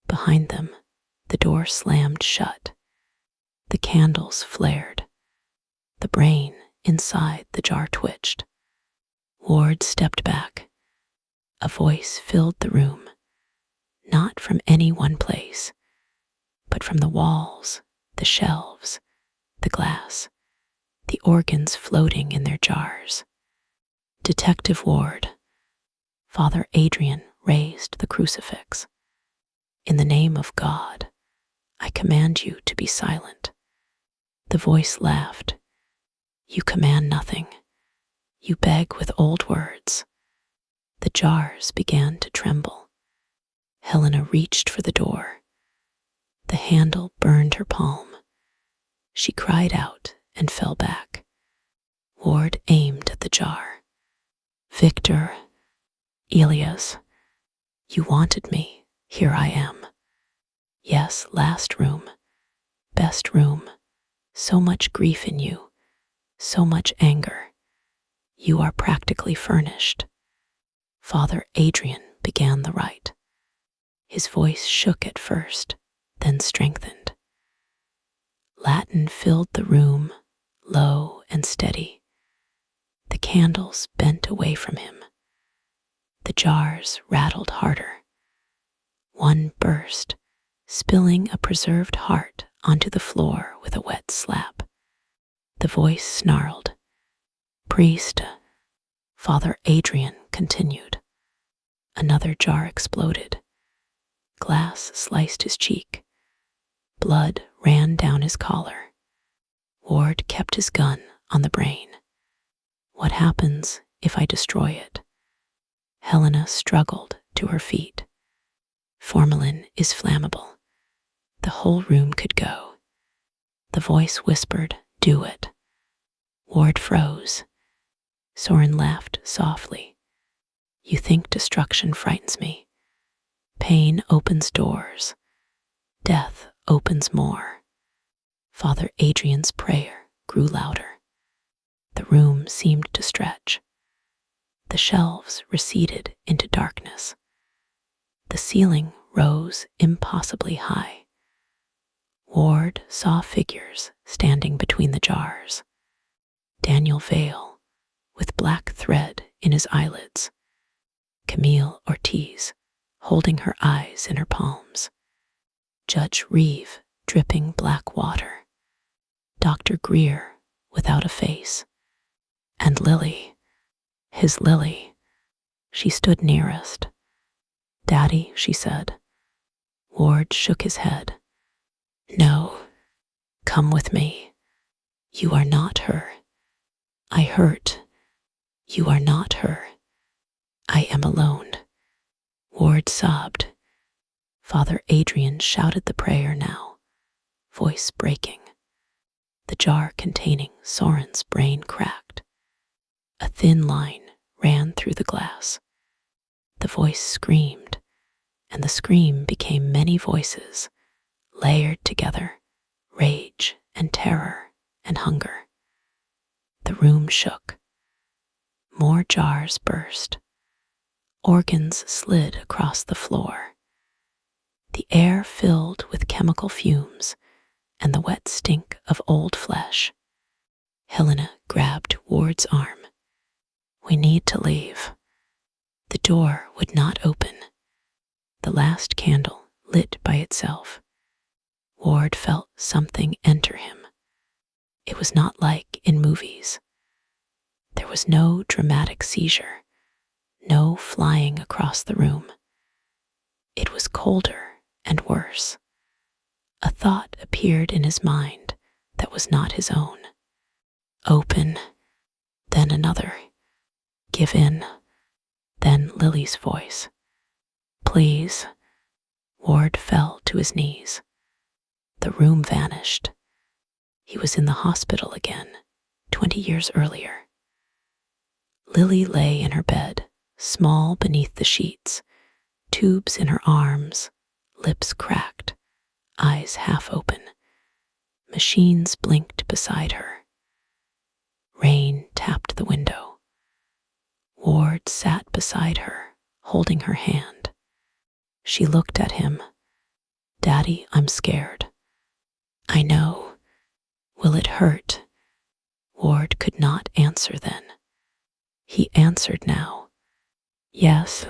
Behind them, the door slammed shut. The candles flared. The brain inside the jar twitched. Ward stepped back. A voice filled the room, not from any one place, but from the walls, the shelves, the glass, the organs floating in their jars. "Detective Ward." Father Adrian raised the crucifix. "In the name of God, I command you to be silent." The voice laughed. "You command nothing. You beg with old words." The jars began to tremble. Helena reached for the door. The handle burned her palm. She cried out and fell back. Ward aimed at the jar. "Victor, Elias, you wanted me. Here I am. Yes, last room, best room. So much grief in you, so much anger. You are practically furnished." Father Adrian began the rite. His voice shook at first, then strengthened. Latin filled the room, low and steady. The candles bent away from him. The jars rattled harder. One burst, spilling a preserved heart onto the floor with a wet slap. The voice snarled. "Priest." Father Adrian continued. Another jar exploded. Glass sliced his cheek. Blood ran down his collar. Ward kept his gun on the brain. "What happens if I destroy it?" Helena struggled to her feet. "Formalin is flammable. The whole room could go." The voice whispered, "Do it." Ward froze. Soren laughed softly. "You think destruction frightens me. Pain opens doors. Death opens more." Father Adrian's prayer grew louder. The room seemed to stretch. The shelves receded into darkness. The ceiling rose impossibly high. Ward saw figures standing between the jars. Daniel Vale, with black thread in his eyelids. Camille Ortiz, holding her eyes in her palms. Judge Reeve, dripping black water. Dr. Greer, without a face. And Lily, his Lily. She stood nearest. "Daddy," she said. Ward shook his head. "No, come with me. You are not her. I hurt. You are not her. I am alone." Ward sobbed. Father Adrian shouted the prayer now, voice breaking. The jar containing Soren's brain cracked. A thin line ran through the glass. The voice screamed, and the scream became many voices, layered together, rage and terror and hunger. The room shook. More jars burst. Organs slid across the floor. The air filled with chemical fumes and the wet stink of old flesh. Helena grabbed Ward's arm. "We need to leave." The door would not open. The last candle lit by itself. Ward felt something enter him. It was not like in movies. There was no dramatic seizure, no flying across the room. It was colder and worse. A thought appeared in his mind that was not his own. Open, then another. Give in, then Lily's voice. Please. Ward fell to his knees. The room vanished. He was in the hospital again, 20 years earlier. Lily lay in her bed, small beneath the sheets, tubes in her arms, lips cracked, eyes half open. Machines blinked beside her. Rain tapped the window. Ward sat beside her, holding her hand. She looked at him. "Daddy, I'm scared." "I know. Will it hurt?" Ward could not answer then. He answered now. "Yes."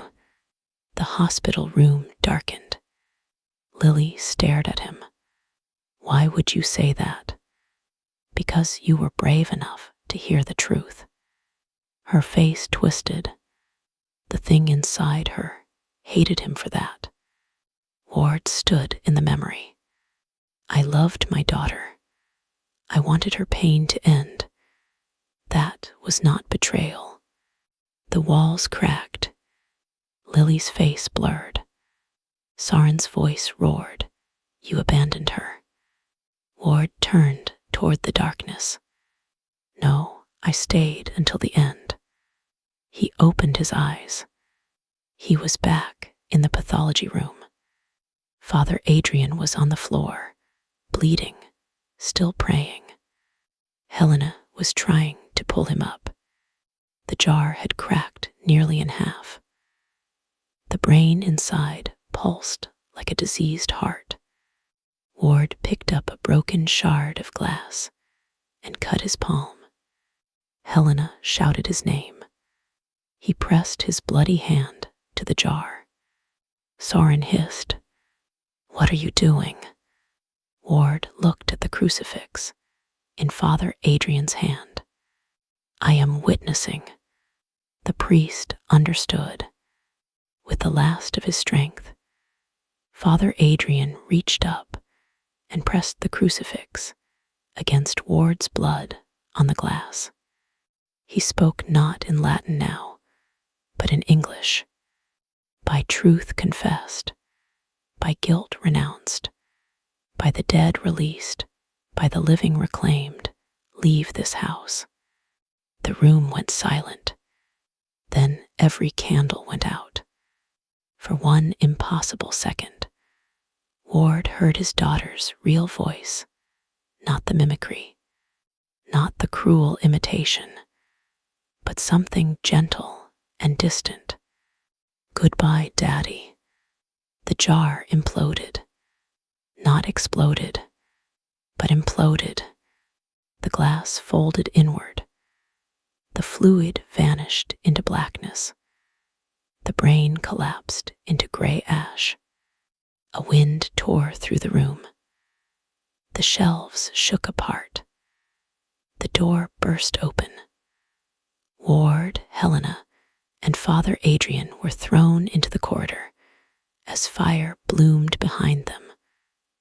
The hospital room darkened. Lily stared at him. "Why would you say that?" "Because you were brave enough to hear the truth." Her face twisted. The thing inside her hated him for that. Ward stood in the memory. "I loved my daughter. I wanted her pain to end. That was not betrayal." The walls cracked. Lily's face blurred. Soren's voice roared. "You abandoned her." Ward turned toward the darkness. "No, I stayed until the end." He opened his eyes. He was back in the pathology room. Father Adrian was on the floor, bleeding, still praying. Helena was trying to pull him up. The jar had cracked nearly in half. The brain inside pulsed like a diseased heart. Ward picked up a broken shard of glass and cut his palm. Helena shouted his name. He pressed his bloody hand to the jar. Soren hissed, "What are you doing?" Ward looked at the crucifix in Father Adrian's hand. "I am witnessing." The priest understood. With the last of his strength, Father Adrian reached up and pressed the crucifix against Ward's blood on the glass. He spoke not in Latin now, but in English. "By truth confessed, by guilt renounced, by the dead released, by the living reclaimed, leave this house." The room went silent. Then every candle went out. For one impossible second, Ward heard his daughter's real voice, not the mimicry, not the cruel imitation, but something gentle and distant. "Goodbye, Daddy." The jar imploded, not exploded, but imploded. The glass folded inward. The fluid vanished into blackness. The brain collapsed into gray ash. A wind tore through the room. The shelves shook apart. The door burst open. Ward, Helena, and Father Adrian were thrown into the corridor as fire bloomed behind them,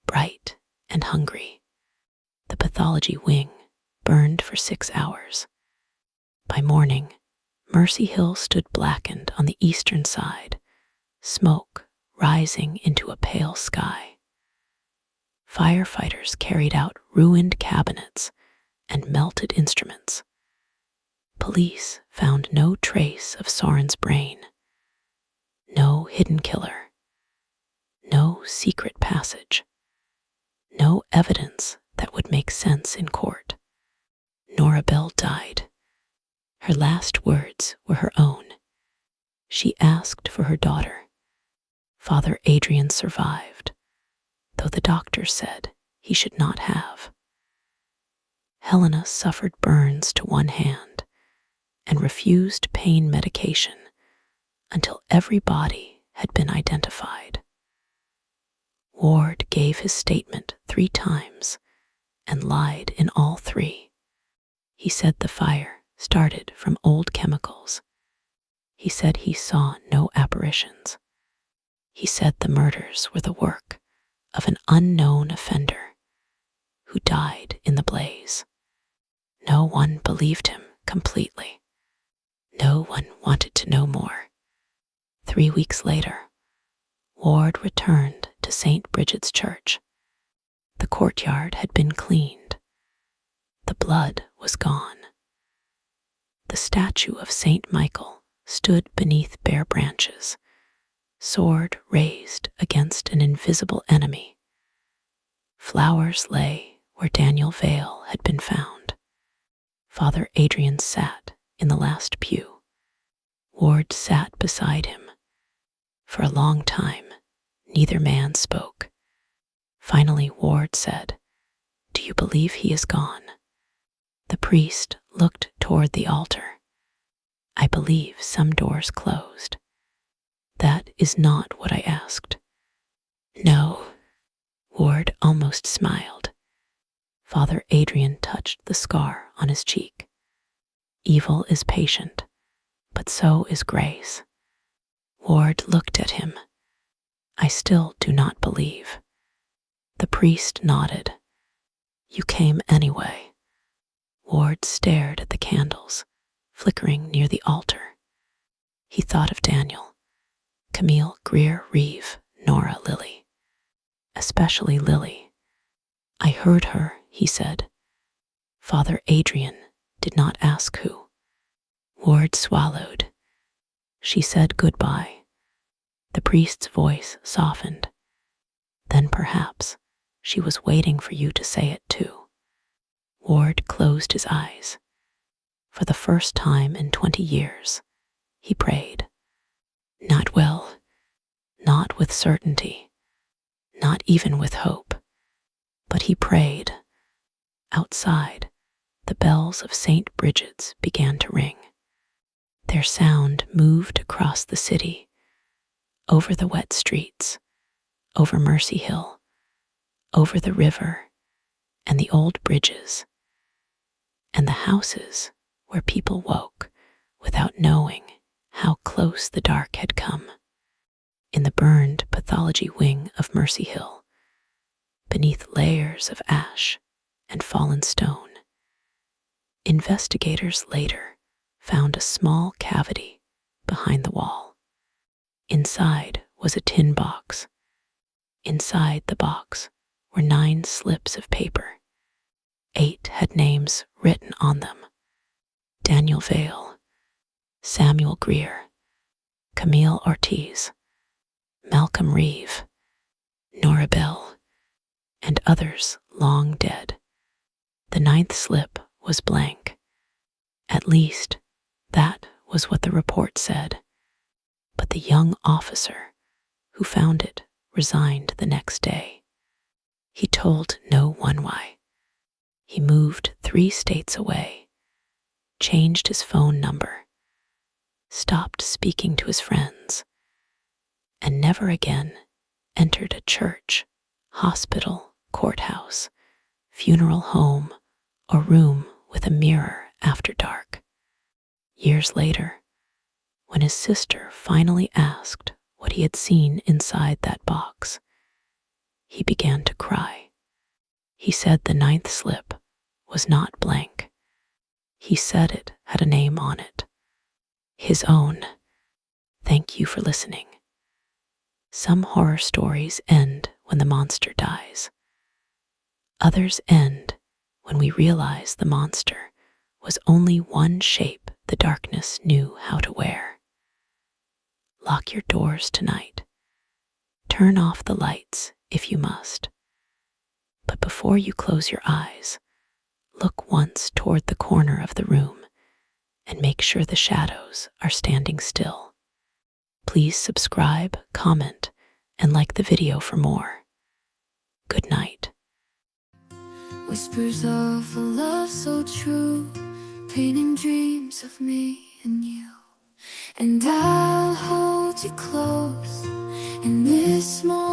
bright and hungry. The pathology wing burned for 6 hours. By morning, Mercy Hill stood blackened on the eastern side, smoke rising into a pale sky. Firefighters carried out ruined cabinets and melted instruments. Police found no trace of Soren's brain, no hidden killer, no secret passage, no evidence that would make sense in court. Norabel died. Her last words were her own. She asked for her daughter. Father Adrian survived, though the doctor said he should not have. Helena suffered burns to one hand and refused pain medication until every body had been identified. Ward gave his statement 3 times and lied in all 3. He said the fire started from old chemicals. He said he saw no apparitions. He said the murders were the work of an unknown offender who died in the blaze. No one believed him completely. No one wanted to know more. 3 weeks later, Ward returned to St. Bridget's Church. The courtyard had been cleaned. The blood was gone. The statue of St. Michael stood beneath bare branches, sword raised against an invisible enemy. Flowers lay where Daniel Vale had been found. Father Adrian sat in the last pew. Ward sat beside him. For a long time, neither man spoke. Finally, Ward said, "Do you believe he is gone?" The priest looked toward the altar. "I believe some doors closed." "That is not what I asked." "No." Ward almost smiled. Father Adrian touched the scar on his cheek. "Evil is patient, but so is grace." Ward looked at him. "I still do not believe." The priest nodded. "You came anyway." Ward stared at the candles, flickering near the altar. He thought of Daniel, Camille Greer-Reeve, Nora Lilly. Especially Lily. "I heard her," he said. Father Adrian did not ask who. Ward swallowed. "She said goodbye." The priest's voice softened. "Then perhaps she was waiting for you to say it too." Ward closed his eyes. For the first time in 20 years, he prayed. Not well, not with certainty, not even with hope, but he prayed. Outside, the bells of St. Bridget's began to ring. Their sound moved across the city, over the wet streets, over Mercy Hill, over the river and the old bridges, and the houses where people woke without knowing how close the dark had come. In the burned pathology wing of Mercy Hill, beneath layers of ash and fallen stone, investigators later found a small cavity behind the wall. Inside was a tin box. Inside the box were 9 slips of paper. 8 had names written on them. Daniel Vale, Samuel Greer, Camille Ortiz, Malcolm Reeve, Nora Bell, and others long dead. The 9th slip was blank. At least, that was what the report said. But the young officer who found it resigned the next day. He told no one why. He moved 3 states away, changed his phone number, stopped speaking to his friends, and never again entered a church, hospital, courthouse, funeral home, or room with a mirror after dark. Years later, when his sister finally asked what he had seen inside that box, he began to cry. He said the 9th slip was not blank. He said it had a name on it. His own. Thank you for listening. Some horror stories end when the monster dies. Others end when we realize the monster was only one shape the darkness knew how to wear. Lock your doors tonight. Turn off the lights if you must. But before you close your eyes, look once toward the corner of the room and make sure the shadows are standing still. Please subscribe, comment, and like the video for more. Good night. Whispers of a love so true, painting dreams of me and you. And I'll hold you close in this moment.